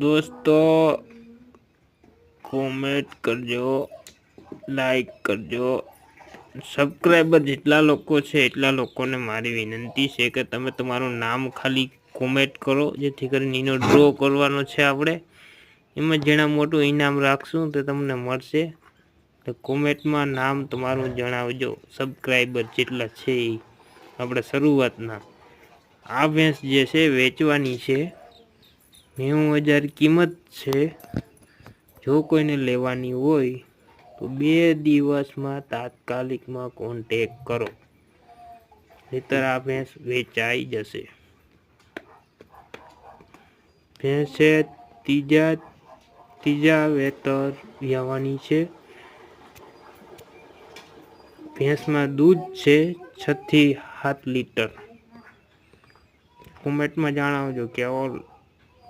दोस्तों कॉमेंट करजो, लाइक करजो। सब्सक्राइबर જેટલા લોકો છે એટલા લોકોને મારી વિનંતી છે કે તમે તમારું નામ ખાલી કોમેન્ટ કરો, જેથી કરીને એનો ડ્રો કરવાનો છે આપણે. એમાં જેના મોટું ઇનામ રાખશું તો તમને મળશે. તો કોમેન્ટમાં નામ તમારું જણાવજો, સબસ્ક્રાઈબર જેટલા છે એ. આપણે શરૂઆતના આ ભેંસ જે છે વેચવાની છે, 90,000 કિંમત છે. જો કોઈને લેવાની હોય તો 2 દિવસમાં તાત્કાલિકમાં કોન્ટેક કરો, નહીંતર આ ભેંસ વેચાઈ જશે. ભેંસ છે ત્રીજા વેતર વિયાવાની છે. ભેંસમાં દૂધ છે 6 થી 7 લીટર. કોમેન્ટમાં જણાવજો કેવો